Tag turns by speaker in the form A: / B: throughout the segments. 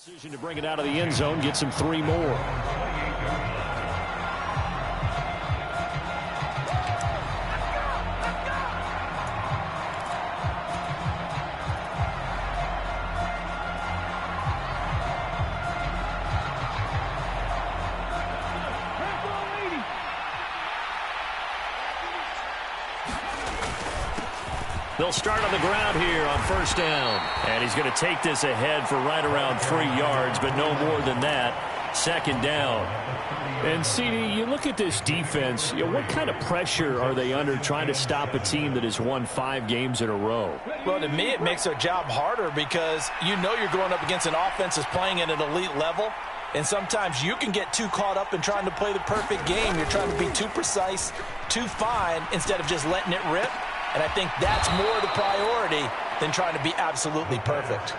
A: Decision to bring it out of the end zone, gets him 3 more. They'll start on the ground here on first down. And he's going to take this ahead for right around 3 yards, but no more than that. Second down. And, CD, you look at this defense, what kind of pressure are they under trying to stop a team that has won 5 games in a row?
B: Well, to me, it makes their job harder because you know you're going up against an offense that's playing at an elite level. And sometimes you can get too caught up in trying to play the perfect game. You're trying to be too precise, too fine, instead of just letting it rip. And I think that's more the priority than trying to be absolutely perfect.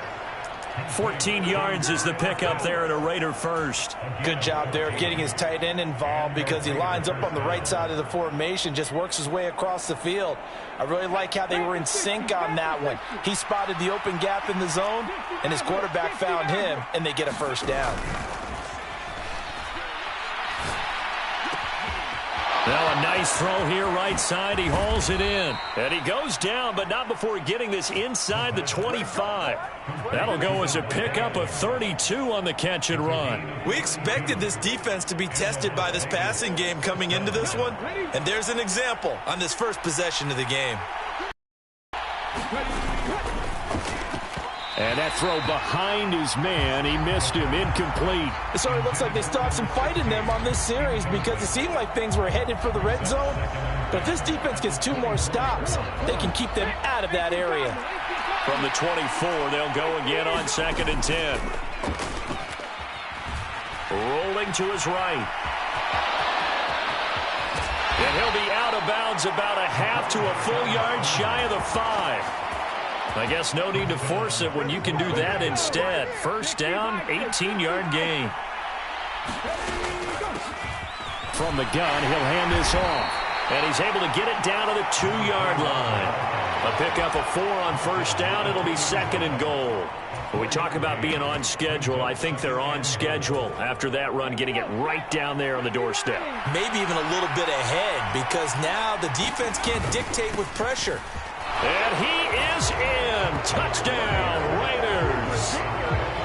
A: 14 yards is the pickup there at a Raider first.
B: Good job there of getting his tight end involved because he lines up on the right side of the formation, just works his way across the field. I really like how they were in sync on that one. He spotted the open gap in the zone, and his quarterback found him, and they get a first down.
A: Now a nice throw here right side. He hauls it in. And he goes down, but not before getting this inside the 25. That'll go as a pickup of 32 on the catch and run.
C: We expected this defense to be tested by this passing game coming into this one. And there's an example on this first possession of the game.
A: And that throw behind his man, he missed him, incomplete.
B: So it looks like they still have some fight in them on this series because it seemed like things were headed for the red zone. But if this defense gets 2 more stops, they can keep them out of that area.
A: From the 24, they'll go again on 2nd and 10. Rolling to his right. And he'll be out of bounds about a half to a full yard shy of the 5. I guess no need to force it when you can do that instead. First down, 18-yard gain. From the gun, he'll hand this off. And he's able to get it down to the 2-yard line. A pickup of 4 on first down. It'll be 2nd and goal. When we talk about being on schedule, I think they're on schedule after that run, getting it right down there on the doorstep.
C: Maybe even a little bit ahead because now the defense can't dictate with pressure.
A: And he is in. Touchdown, Raiders.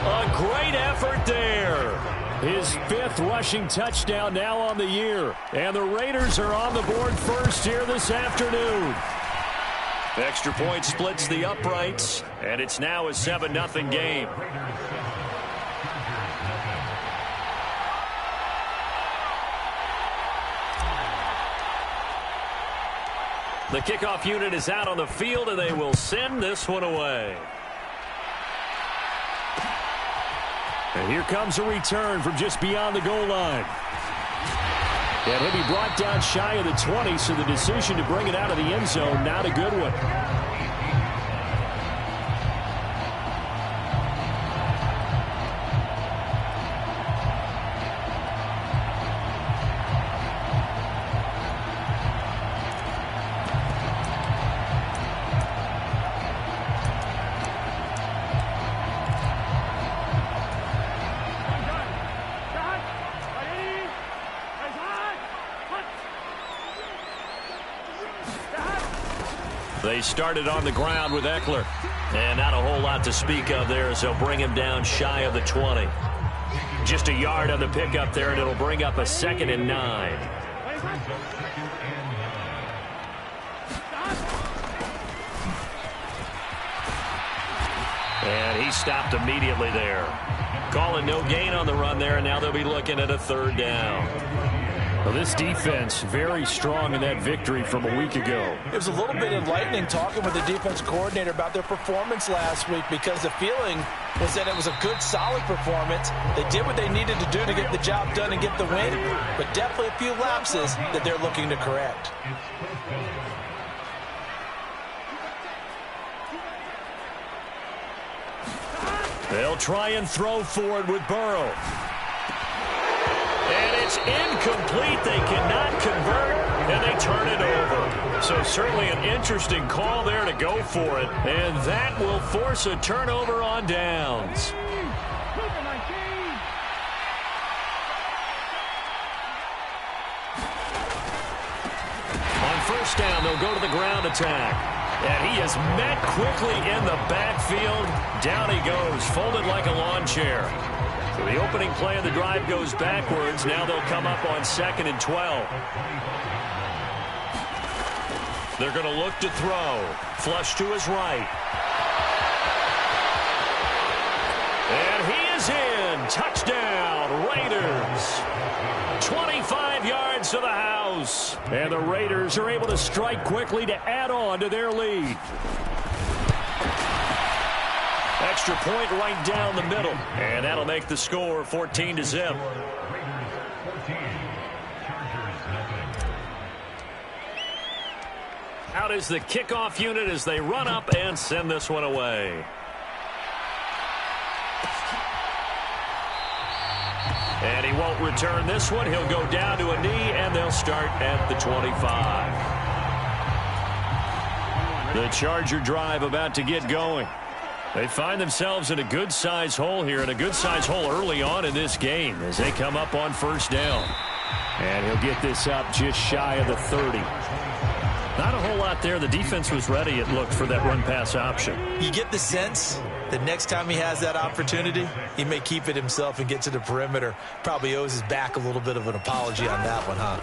A: A great effort there. His 5th rushing touchdown now on the year. And the Raiders are on the board first here this afternoon. Extra point splits the uprights, and it's now a 7-0 game. The kickoff unit is out on the field, and they will send this one away. And here comes a return from just beyond the goal line. And he'll be brought down shy of the 20, so the decision to bring it out of the end zone, not a good one. They started on the ground with Eckler. And not a whole lot to speak of there as they'll bring him down shy of the 20. Just a yard on the pickup there, and it'll bring up a 2nd and 9. And he stopped immediately there. Calling no gain on the run there, and now they'll be looking at a 3rd down. Well, this defense very strong in that victory from a week ago.
B: It was a little bit enlightening talking with the defense coordinator about their performance last week because the feeling was that it was a good, solid performance. They did what they needed to do to get the job done and get the win, but definitely a few lapses that they're looking to correct.
A: They'll try and throw forward with Burrow. And it's incomplete. They cannot convert, and they turn it over. So certainly an interesting call there to go for it. And that will force a turnover on downs. first down, they'll go to the ground attack. And he is met quickly in the backfield. Down he goes, folded like a lawn chair. So the opening play of the drive goes backwards. Now they'll come up on 2nd and 12. They're going to look to throw. Flush to his right. And he is in. Touchdown, Raiders. 25 yards to the house. And the Raiders are able to strike quickly to add on to their lead. Extra point right down the middle. And that'll make the score 14-0. Out is the kickoff unit as they run up and send this one away. And he won't return this one. He'll go down to a knee, and they'll start at the 25. The Charger drive about to get going. They find themselves in a good-sized hole here, and a good-sized hole early on in this game as they come up on first down. And he'll get this up just shy of the 30. Not a whole lot there. The defense was ready, it looked, for that run-pass option.
C: You get the sense that next time he has that opportunity, he may keep it himself and get to the perimeter. Probably owes his back a little bit of an apology on that one, huh?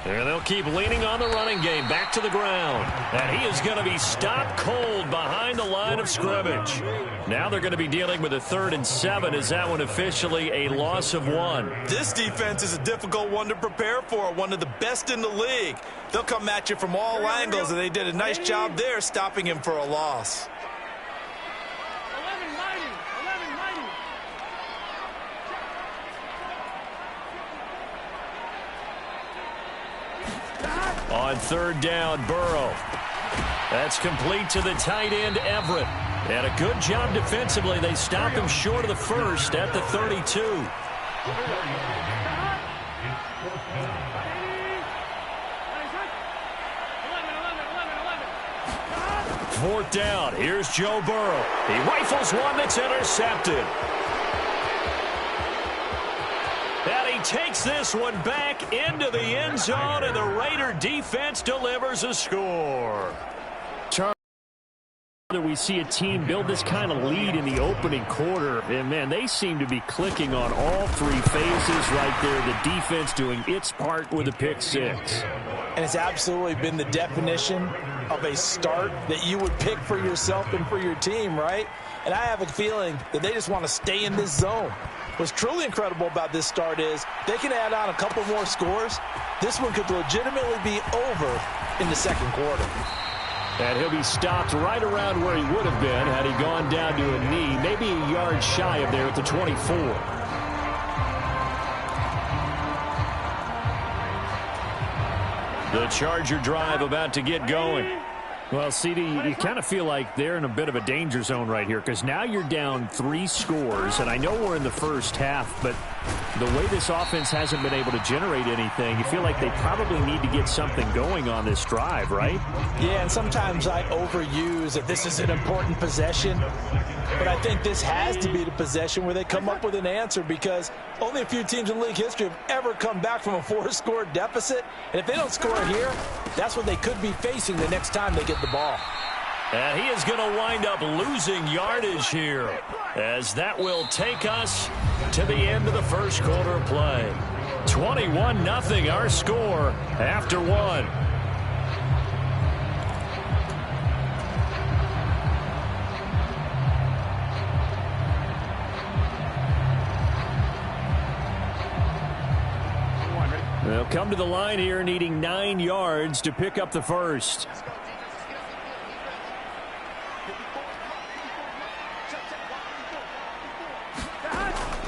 A: And they'll keep leaning on the running game. Back to the ground. And he is going to be stopped cold behind the line of scrimmage. Now they're going to be dealing with a 3rd and 7. Is that one officially a loss of 1?
C: This defense is a difficult one to prepare for. One of the best in the league. They'll come at you from all angles, and they did a nice job there stopping him for a loss.
A: On 3rd down, Burrow. That's complete to the tight end, Everett. And a good job defensively. They stop him short of the first at the 32. 4th down. Here's Joe Burrow. He rifles one that's intercepted. And he takes this one back into the end zone, and the Raider defense delivers a score. We see a team build this kind of lead in the opening quarter, and, man, they seem to be clicking on all 3 phases right there. The defense doing its part with a pick 6.
B: And it's absolutely been the definition of a start that you would pick for yourself and for your team, right? And I have a feeling that they just want to stay in this zone. What's truly incredible about this start is they can add on a couple more scores. This one could legitimately be over in the 2nd quarter.
A: And he'll be stopped right around where he would have been had he gone down to a knee, maybe a yard shy of there at the 24. The Charger drive about to get going. Well, CD, you kind of feel like they're in a bit of a danger zone right here because now you're down 3 scores, and I know we're in the first half, but the way this offense hasn't been able to generate anything, you feel like they probably need to get something going on this drive, right?
B: Yeah, and sometimes I overuse that this is an important possession, but I think this has to be the possession where they come up with an answer because only a few teams in league history have ever come back from a 4-score deficit, and if they don't score here, that's what they could be facing the next time they get the ball.
A: And he is going to wind up losing yardage here as that will take us to the end of the first quarter of play. 21-0 our score after 1. They'll come to the line here needing 9 yards to pick up the first.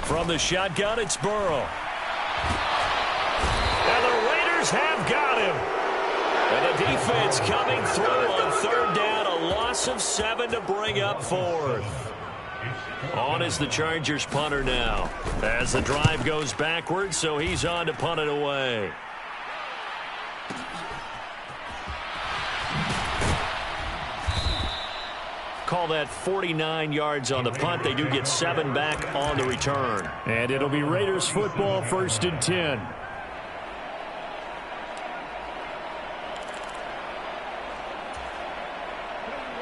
A: From the shotgun, it's Burrow. And the Raiders have got him. And the defense coming through on 3rd down, a loss of 7 to bring up 4th. On is the Chargers punter now as the drive goes backwards, so he's on to punt it away. Call that 49 yards on the punt. They do get 7 back on the return. And it'll be Raiders football, 1st and 10.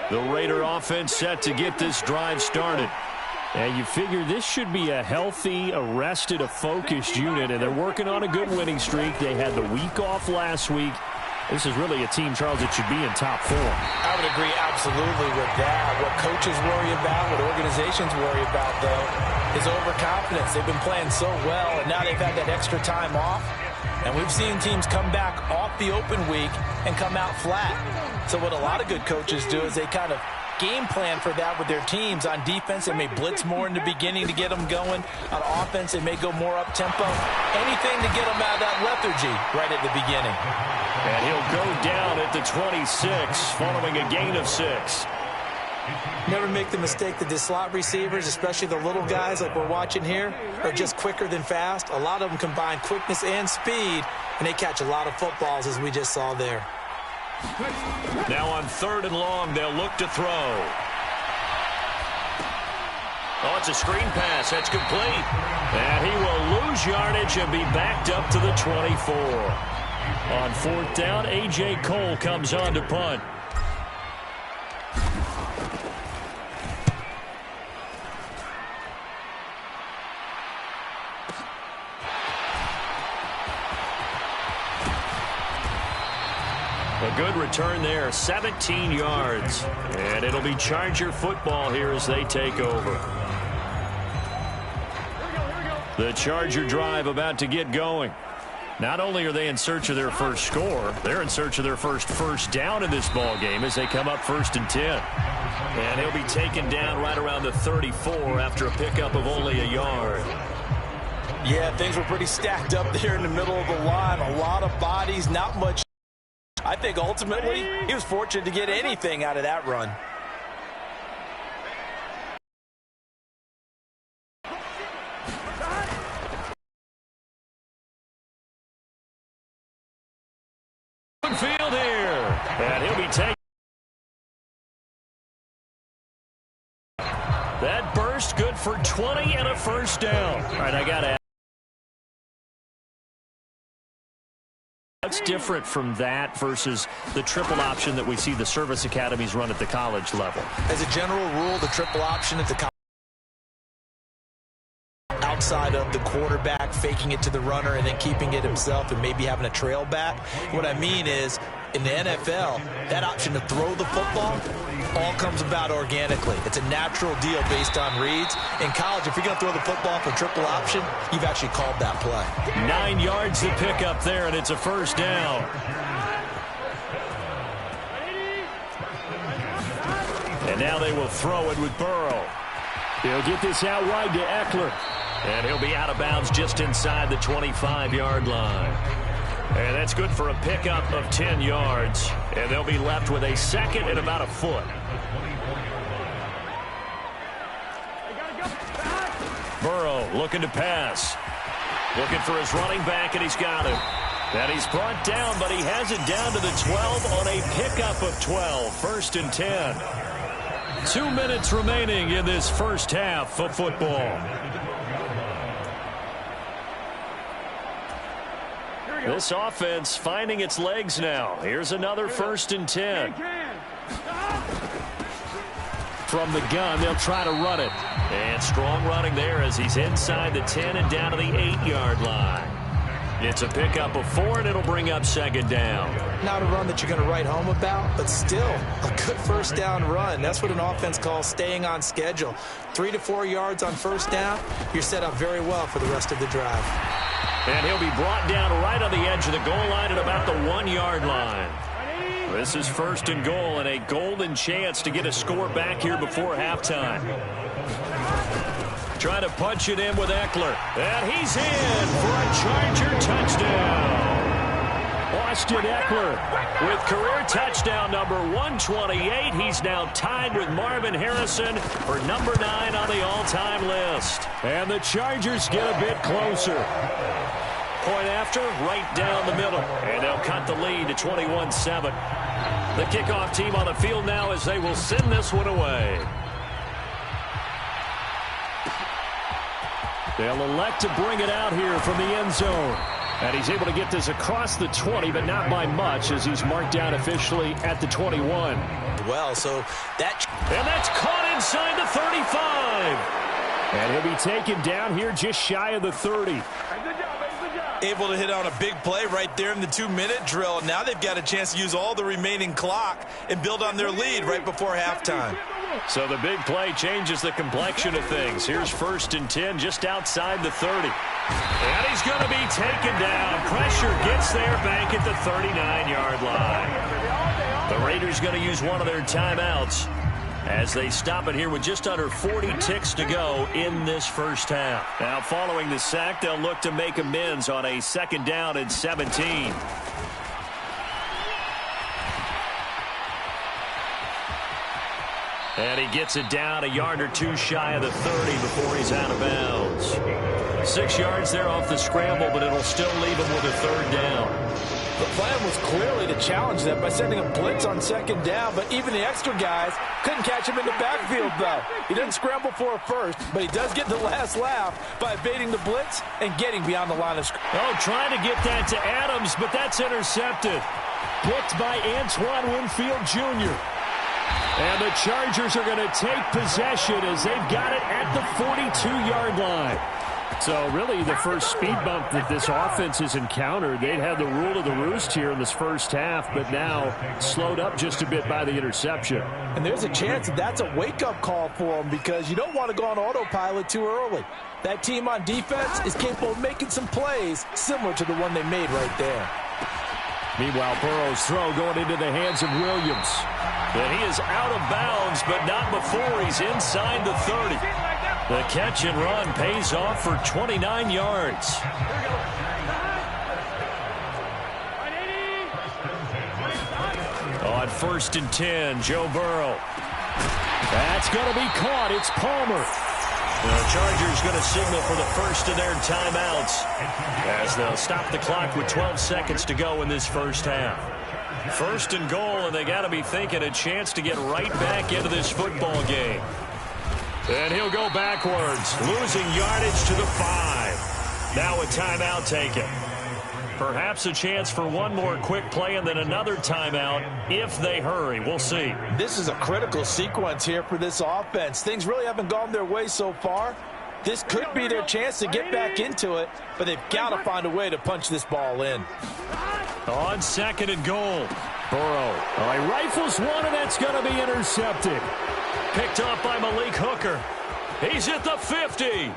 A: The Raider offense set to get this drive started. And you figure this should be a healthy, arrested, a focused unit, and they're working on a good winning streak. They had the week off last week. This is really a team, Charles, that should be in top form.
B: I would agree absolutely with that. What coaches worry about, what organizations worry about, though, is overconfidence. They've been playing so well, and now they've had that extra time off. And we've seen teams come back off the open week and come out flat. So what a lot of good coaches do is they kind of game plan for that with their teams. On defense, they may blitz more in the beginning to get them going. On offense, they may go more up-tempo. Anything to get them out of that lethargy right at the beginning.
A: And he'll go down at the 26 following a gain of 6.
B: Never make the mistake that the slot receivers, especially the little guys like we're watching here, are just quicker than fast. A lot of them combine quickness and speed, and they catch a lot of footballs, as we just saw there.
A: Now on 3rd and long, they'll look to throw. Oh, it's a screen pass. That's complete. And he will lose yardage and be backed up to the 24. On 4th down, A.J. Cole comes on to punt. A good return there, 17 yards. And it'll be Charger football here as they take over. The Charger drive about to get going. Not only are they in search of their first score, they're in search of their first down in this ball game as they come up 1st and 10. And he'll be taken down right around the 34 after a pickup of only a yard.
B: Yeah, things were pretty stacked up there in the middle of the line. A lot of bodies, not much. I think ultimately he was fortunate to get anything out of that run.
A: Field here, and he'll be taken. That burst good for 20 and a first down. All right, I got to ask. What's different from that versus the triple option that we see the service academies run at the college level?
B: As a general rule, the triple option at the college outside of the quarterback faking it to the runner and then keeping it himself and maybe having a trail back. What I mean is, in the NFL, that option to throw the football all comes about organically. It's a natural deal based on reads. In college, if you're going to throw the football for triple option, you've actually called that play.
A: 9 yards to pick up there, and it's a first down. And now they will throw it with Burrow. He'll get this out wide to Eckler. And he'll be out of bounds just inside the 25-yard line. And that's good for a pickup of 10 yards. And they'll be left with a second and about a foot. Burrow looking to pass. Looking for his running back, and he's got him. And he's brought down, but he has it down to the 12 on a pickup of 12. 1st and 10. 2 minutes remaining in this first half of football. This offense finding its legs now. Here's another 1st and 10. From the gun, they'll try to run it. And strong running there as he's inside the 10 and down to the 8-yard line. It's a pickup of 4, and it'll bring up 2nd down.
B: Not a run that you're going to write home about, but still a good first down run. That's what an offense calls staying on schedule. 3 to 4 yards on first down, you're set up very well for the rest of the drive.
A: And he'll be brought down right on the edge of the goal line at about the 1-yard line. This is 1st and goal and a golden chance to get a score back here before halftime. Trying to punch it in with Eckler. And he's in for a Charger touchdown. Austin Eckler with career touchdown number 128. He's now tied with Marvin Harrison for number 9 on the all-time list. And the Chargers get a bit closer. Point after, right down the middle. And they'll cut the lead to 21-7. The kickoff team on the field now as they will send this one away. They'll elect to bring it out here from the end zone. And he's able to get this across the 20, but not by much, as he's marked down officially at the 21.
B: Well, so that...
A: And that's caught inside the 35. And he'll be taken down here just shy of the 30.
C: Able to hit on a big play right there in the 2-minute drill. Now they've got a chance to use all the remaining clock and build on their lead right before halftime.
A: So the big play changes the complexion of things. Here's 1st and 10 just outside the 30. And he's going to be taken down. Pressure gets there back at the 39-yard line. The Raiders going to use one of their timeouts as they stop it here with just under 40 ticks to go in this first half. Now, following the sack, they'll look to make amends on a 2nd down and 17. And he gets it down a yard or two shy of the 30 before he's out of bounds. 6 yards there off the scramble, but it'll still leave him with a 3rd down.
B: The plan was clearly to challenge them by sending a blitz on 2nd down, but even the extra guys couldn't catch him in the backfield, though. He didn't scramble for a first, but he does get the last laugh by evading the blitz and getting beyond the line of scrimmage.
A: Oh, trying to get that to Adams, but that's intercepted. Picked by Antoine Winfield Jr. And the Chargers are going to take possession as they've got it at the 42-yard line. So really the first speed bump that this offense has encountered. They'd had the rule of the roost here in this first half, but now slowed up just a bit by the interception.
B: And there's a chance that that's a wake-up call for them, because you don't want to go on autopilot too early. That team on defense is capable of making some plays similar to the one they made right there.
A: Meanwhile, Burrow's throw going into the hands of Williams. And he is out of bounds, but not before he's inside the 30. The catch and run pays off for 29 yards. On 1st and 10, Joe Burrow. That's going to be caught. It's Palmer. The Chargers going to signal for the first of their timeouts as they'll stop the clock with 12 seconds to go in this first half. 1st and goal, and they got to be thinking a chance to get right back into this football game. And he'll go backwards, losing yardage to the 5. Now a timeout taken. Perhaps a chance for one more quick play and then another timeout if they hurry. We'll see.
B: This is a critical sequence here for this offense. Things really haven't gone their way so far. This could be their chance to get back into it, but they've got to find a way to punch this ball in.
A: On 2nd and goal, Burrow. He rifles one, and that's going to be intercepted. Picked up by Malik Hooker. He's at the 50,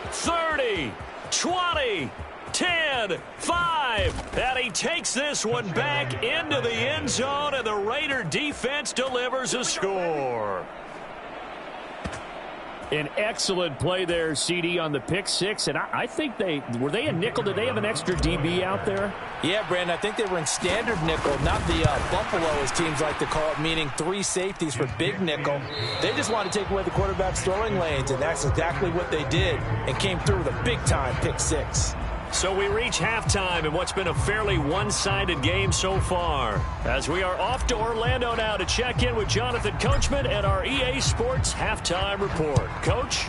A: 30, 20, 10, 5. And he takes this one back into the end zone, and the Raider defense delivers a score. An excellent play there, CD, on the pick six. And I think were they a nickel? Did they have an extra DB out there?
B: Yeah, Brandon, I think they were in standard nickel, not the Buffalo, as teams like to call it, meaning 3 safeties for big nickel. They just want to take away the quarterback's throwing lanes, and that's exactly what they did, and came through with a big-time pick six.
A: So we reach halftime in what's been a fairly one-sided game so far, as we are off to Orlando now to check in with Jonathan Coachman and our EA Sports Halftime Report. Coach?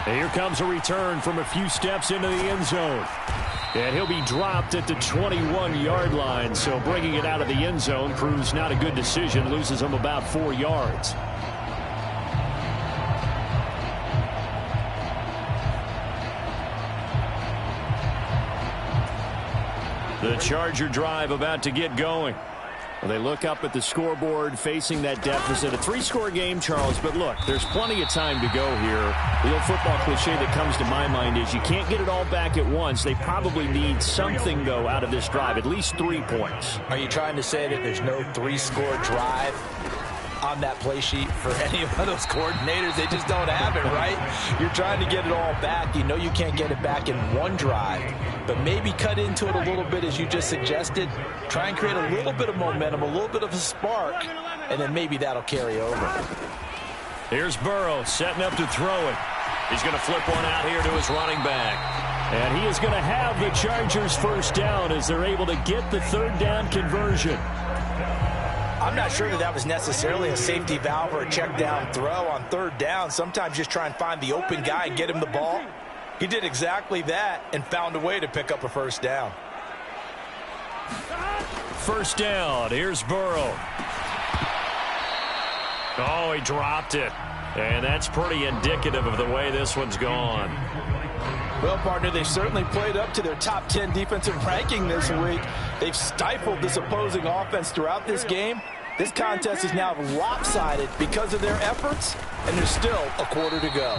A: And here comes a return from a few steps into the end zone. And he'll be dropped at the 21-yard line, so bringing it out of the end zone proves not a good decision, loses him about 4 yards. The Charger drive about to get going. Well, they look up at the scoreboard facing that deficit. A 3-score game, Charles, but look, there's plenty of time to go here. The old football cliche that comes to my mind is you can't get it all back at once. They probably need something, though, out of this drive, at least 3 points.
B: Are you trying to say that there's no 3-score drive on that play sheet for any of those coordinators? They just don't have it, right? You're trying to get it all back. You know you can't get it back in one drive, but maybe cut into it a little bit, as you just suggested. Try and create a little bit of momentum, a little bit of a spark, and then maybe that'll carry over.
A: Here's Burrow setting up to throw it. He's going to flip one out here to his running back. And he is going to have the Chargers first down as they're able to get the 3rd down conversion.
B: I'm not sure that was necessarily a safety valve or a check down throw on third down. Sometimes just try and find the open guy and get him the ball. He did exactly that and found a way to pick up a first down.
A: First down. Here's Burrow. Oh, he dropped it. And that's pretty indicative of the way this one's gone.
B: Well, partner, they've certainly played up to their top 10 defensive ranking this week. They've stifled this opposing offense throughout this game. This contest is now lopsided because of their efforts, and there's still a quarter to go.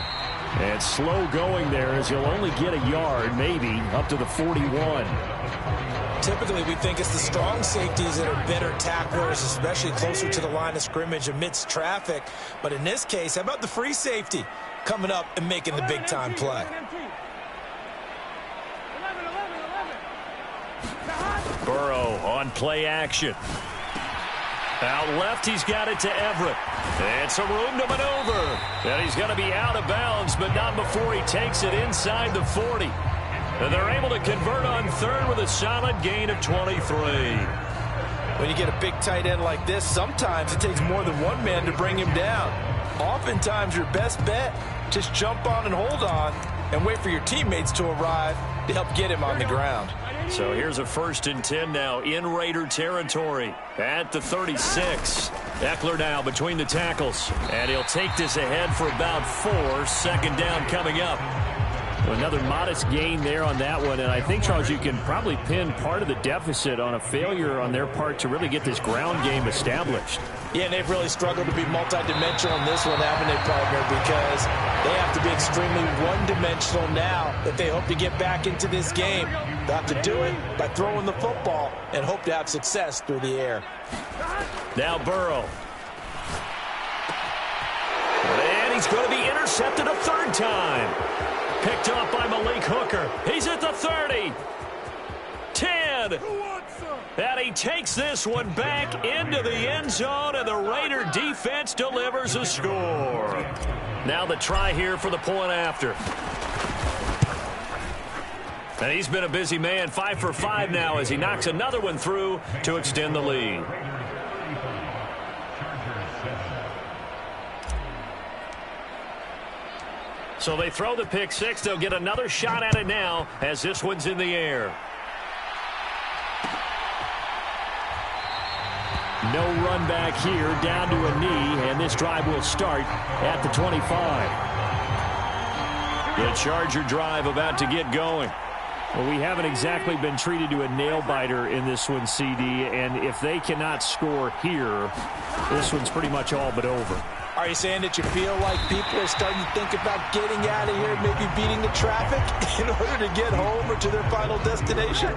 A: And slow going there as you'll only get a yard, maybe, up to the 41.
D: Typically, we think it's the strong safeties that are better tacklers, especially closer to the line of scrimmage amidst traffic. But in this case, how about the free safety coming up and making the big-time play?
A: Burrow on play action. Out left, he's got it to Everett. And some room to maneuver. And he's going to be out of bounds, but not before he takes it inside the 40. And they're able to convert on third with a solid gain of 23.
B: When you get a big tight end like this, sometimes it takes more than one man to bring him down. Oftentimes, your best bet, just jump on and hold on and wait for your teammates to arrive to help get him on the ground.
A: So here's a 1st and 10 now in Raider territory at the 36. Eckler now between the tackles, and he'll take this ahead for about 4. Second down coming up. Another modest gain there on that one, and I think, Charles, you can probably pin part of the deficit on a failure on their part to really get this ground game established.
B: Yeah, and they've really struggled to be multidimensional in this one, haven't they, partner? Because they have to be extremely one-dimensional now if they hope to get back into this game. They'll have to do it by throwing the football and hope to have success through the air.
A: Now Burrow. And he's going to be intercepted a third time. Picked off by Malik Hooker. He's at the 30. 10. And he takes this one back into the end zone, and the Raider defense delivers a score. Now the try here for the point after. And he's been a busy man, 5 for 5 now as he knocks another one through to extend the lead. So they throw the pick six. They'll get another shot at it now as this one's in the air. No run back here, down to a knee, and this drive will start at the 25. The Charger drive about to get going. Well, we haven't exactly been treated to a nail-biter in this one, CD, and if they cannot score here, this one's pretty much all but over.
B: Are you saying that you feel like people are starting to think about getting out of here, maybe beating the traffic in order to get home or to their final destination?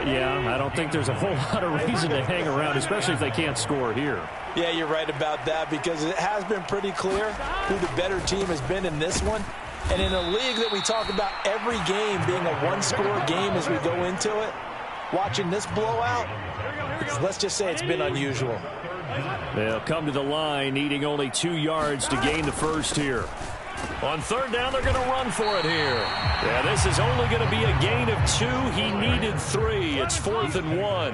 A: Yeah, I don't think there's a whole lot of reason to hang around, especially if they can't score here.
B: Yeah, you're right about that because it has been pretty clear who the better team has been in this one. And in a league that we talk about every game being a one-score game as we go into it, watching this blowout, let's just say it's been unusual.
A: They'll come to the line, needing only 2 yards to gain the first here. On third down, they're going to run for it here. Yeah, this is only going to be a gain of 2. He needed 3. It's 4th and 1.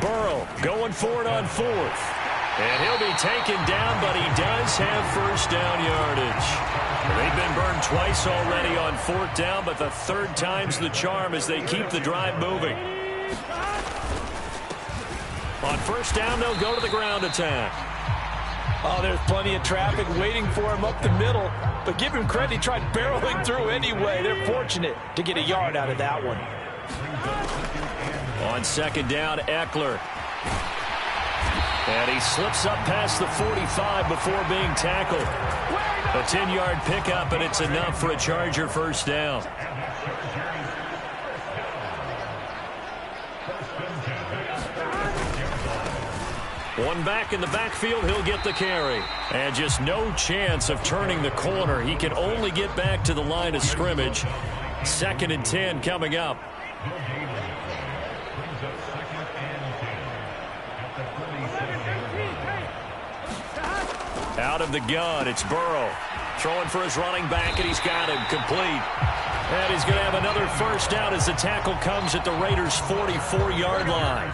A: Burrow going for it on 4th. And he'll be taken down, but he does have first down yardage. They've been burned twice already on 4th down, but the 3rd time's the charm as they keep the drive moving. On 1st down, they'll go to the ground attack.
B: Oh, there's plenty of traffic waiting for him up the middle. But give him credit, he tried barreling through anyway. They're fortunate to get a yard out of that one.
A: On 2nd down, Eckler. And he slips up past the 45 before being tackled. A 10-yard pickup, and it's enough for a Charger first down. One back in the backfield, he'll get the carry. And just no chance of turning the corner. He can only get back to the line of scrimmage. 2nd and 10 coming up. Out of the gun, it's Burrow. Throwing for his running back, and he's got him complete. And he's going to have another first down as the tackle comes at the Raiders' 44-yard line.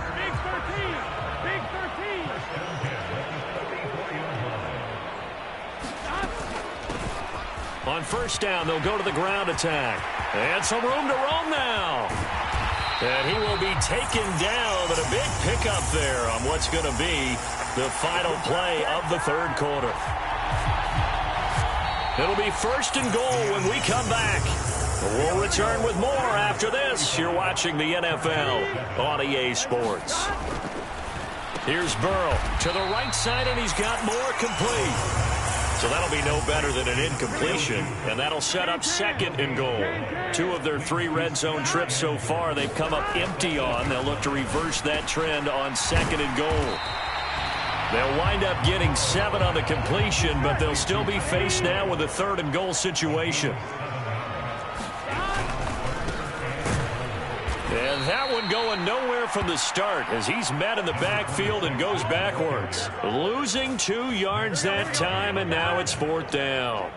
A: On first down, they'll go to the ground attack. And some room to roam now. And he will be taken down, but a big pickup there on what's going to be the final play of the third quarter. It'll be first and goal when we come back. We'll return with more after this. You're watching the NFL on EA Sports. Here's Burrow to the right side, and he's got more complete. So that'll be no better than an incompletion, and that'll set up second and goal. 2 of their 3 red zone trips so far they've come up empty on. They'll look to reverse that trend on second and goal. They'll wind up getting 7 on the completion, but they'll still be faced now with a third and goal situation. And that one going nowhere from the start as he's met in the backfield and goes backwards. Losing 2 yards that time, and now it's 4th down.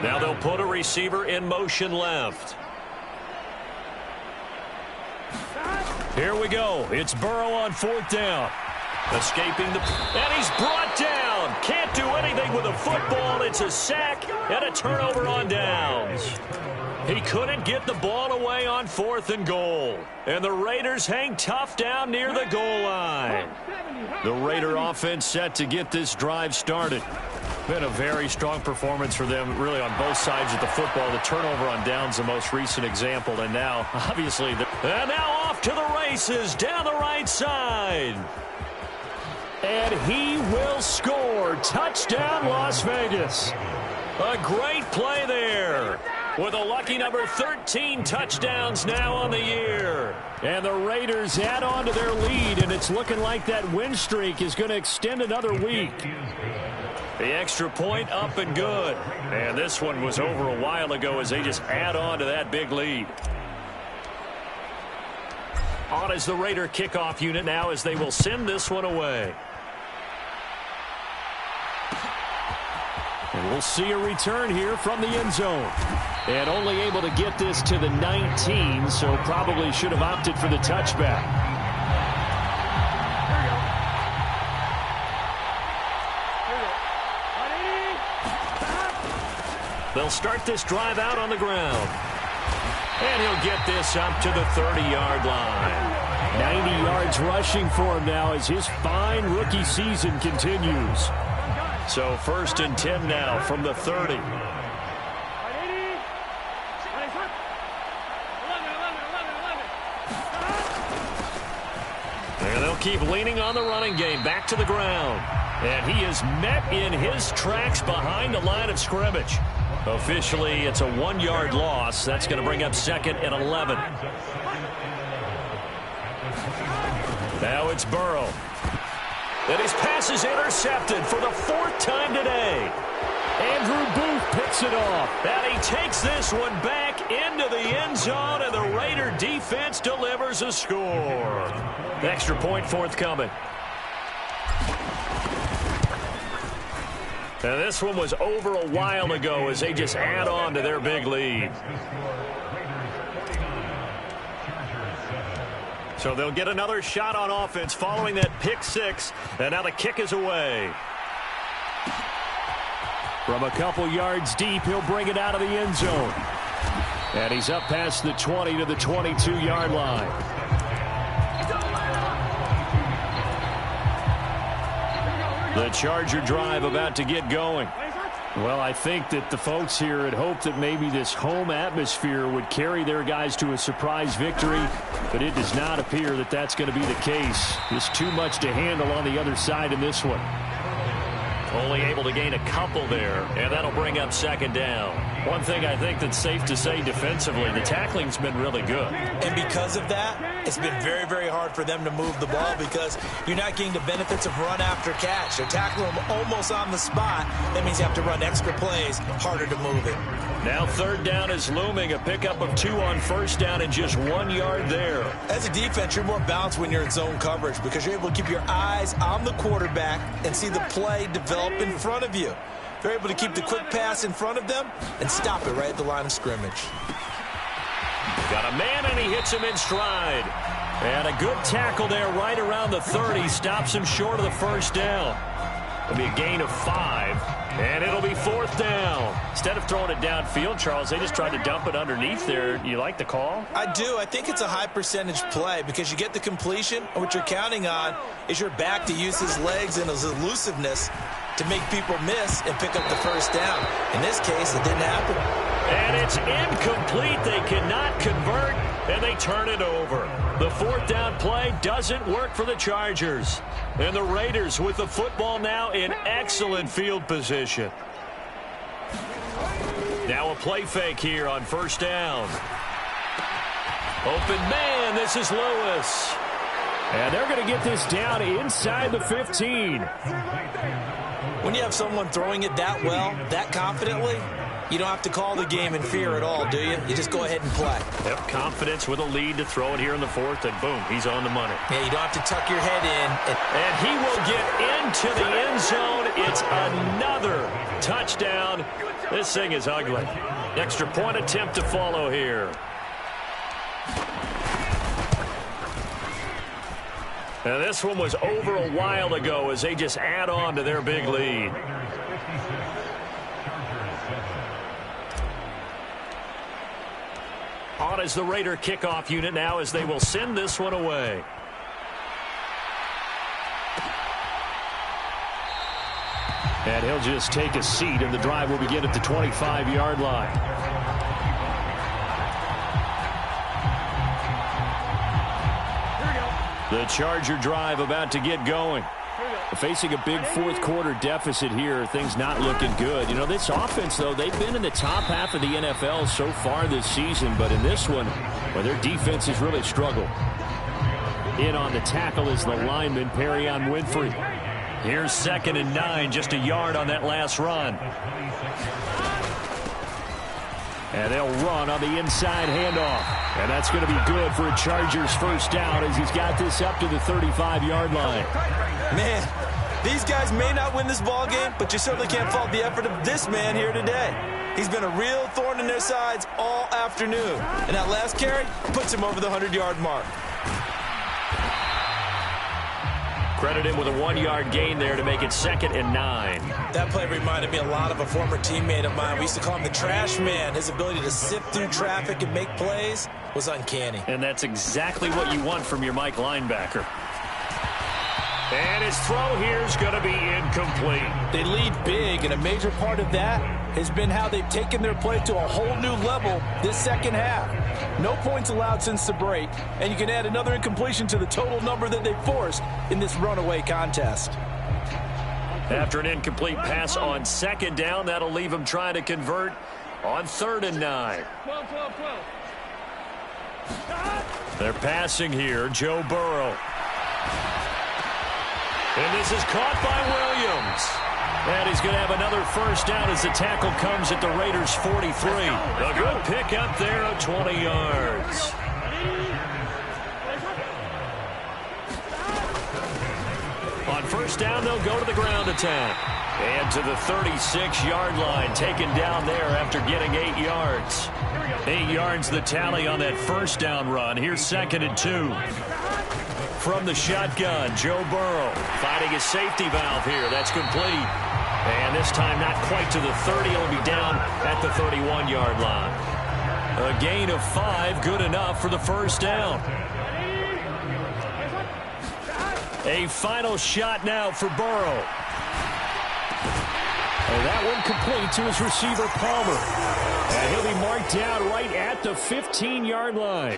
A: Now they'll put a receiver in motion left. Here we go. It's Burrow on 4th down. Escaping the... And he's brought down. Can't do anything with a football. It's a sack and a turnover on downs. He couldn't get the ball away on 4th and goal. And the Raiders hang tough down near the goal line. The Raider offense set to get this drive started. Been a very strong performance for them, really, on both sides of the football. The turnover on downs, the most recent example. And now, obviously, and now off to the races down the right side. And he will score. Touchdown, Las Vegas. A great play there. With a lucky number 13 touchdowns now on the year. And the Raiders add on to their lead, and it's looking like that win streak is going to extend another week. The extra point up and good. And this one was over a while ago as they just add on to that big lead. On is the Raider kickoff unit now as they will send this one away. And we'll see a return here from the end zone. And only able to get this to the 19, so probably should have opted for the touchback. They'll start this drive out on the ground. And he'll get this up to the 30-yard line. 90 yards rushing for him now as his fine rookie season continues. So 1st and 10 now from the 30. And they'll keep leaning on the running game. Back to the ground. And he is met in his tracks behind the line of scrimmage. Officially, it's a 1-yard loss. That's going to bring up 2nd and 11. Now it's Burrow. And his pass is intercepted for the 4th time today. Andrew Booth picks it off. And he takes this one back into the end zone, and the Raider defense delivers a score. Extra point forthcoming. And this one was over a while ago as they just add on to their big lead. So they'll get another shot on offense following that pick 6. And now the kick is away. From a couple yards deep, he'll bring it out of the end zone. And he's up past the 20 to the 22-yard line. The Charger drive about to get going. Well, I think that the folks here had hoped that maybe this home atmosphere would carry their guys to a surprise victory, but it does not appear that that's going to be the case. Just too much to handle on the other side in this one. Only able to gain a couple there, and that'll bring up 2nd down. One thing I think that's safe to say defensively, the tackling's been really good.
D: And because of that, it's been very, very hard for them to move the ball because you're not getting the benefits of run after catch. They're tackling them almost on the spot. That means you have to run extra plays, harder to move it.
A: Now 3rd down is looming. A pickup of 2 on 1st down and just 1 yard there.
D: As a defense, you're more balanced when you're in zone coverage because you're able to keep your eyes on the quarterback and see the play develop in front of you. They're able to keep the quick pass in front of them and stop it right at the line of scrimmage.
A: Got a man, and he hits him in stride. And a good tackle there right around the 30. Stops him short of the 1st down. It'll be a gain of 5, and it'll be 4th down. Instead of throwing it downfield, Charles, they just tried to dump it underneath there. You like the call?
D: I do. I think it's a high percentage play because you get the completion, and what you're counting on is your back to use his legs and his elusiveness to make people miss and pick up the first down. In this case, it didn't happen.
A: And it's incomplete. They cannot convert, and they turn it over. The 4th down play doesn't work for the Chargers. And the Raiders with the football now in excellent field position. Now a play fake here on 1st down. Open man, this is Lewis. And they're going to get this down inside the 15.
D: When you have someone throwing it that well, that confidently, you don't have to call the game in fear at all, do you? You just go ahead and play.
A: Yep, confidence with a lead to throw it here in the 4th, and boom, he's on the money.
D: Yeah, you don't have to tuck your head in.
A: And he will get into the end zone. It's another touchdown. This thing is ugly. Extra point attempt to follow here. And this one was over a while ago as they just add on to their big lead. On as the Raider kickoff unit now as they will send this one away. And he'll just take a seat, and the drive will begin at the 25-yard line. The Charger drive about to get going. Facing a big 4th quarter deficit here, things not looking good. You know, this offense, though, they've been in the top half of the NFL so far this season, but in this one, well, their defense has really struggled. In on the tackle is the lineman, Perrion Winfrey. Here's 2nd and 9, just a yard on that last run. And they'll run on the inside handoff. And that's going to be good for a Chargers first down as he's got this up to the 35-yard line.
D: Man, these guys may not win this ball game, but you certainly can't fault the effort of this man here today. He's been a real thorn in their sides all afternoon. And that last carry puts him over the 100-yard mark.
A: Credit him with a 1-yard gain there to make it 2nd and 9.
D: That play reminded me a lot of a former teammate of mine. We used to call him the trash man. His ability to sift through traffic and make plays was uncanny.
A: And that's exactly what you want from your Mike linebacker. And his throw here is going to be incomplete.
E: They lead big, and a major part of that has been how they've taken their play to a whole new level this second half. No points allowed since the break, and you can add another incompletion to the total number that they forced in this runaway contest.
A: After an incomplete pass on 2nd down, that'll leave them trying to convert on 3rd and 9. They're passing here, Joe Burrow. And this is caught by Williams. And he's going to have another first down as the tackle comes at the Raiders' 43. A good pickup there of 20 yards. On first down, they'll go to the ground attack. And to the 36-yard line, taken down there after getting 8 yards. 8 yards the tally on that first down run. Here's 2nd and 2. From the shotgun, Joe Burrow finding his safety valve here. That's complete. And this time not quite to the 30. He'll be down at the 31-yard line. A gain of 5, good enough for the first down. A final shot now for Burrow. And that one complete to his receiver, Palmer. And he'll be marked down right at the 15-yard line.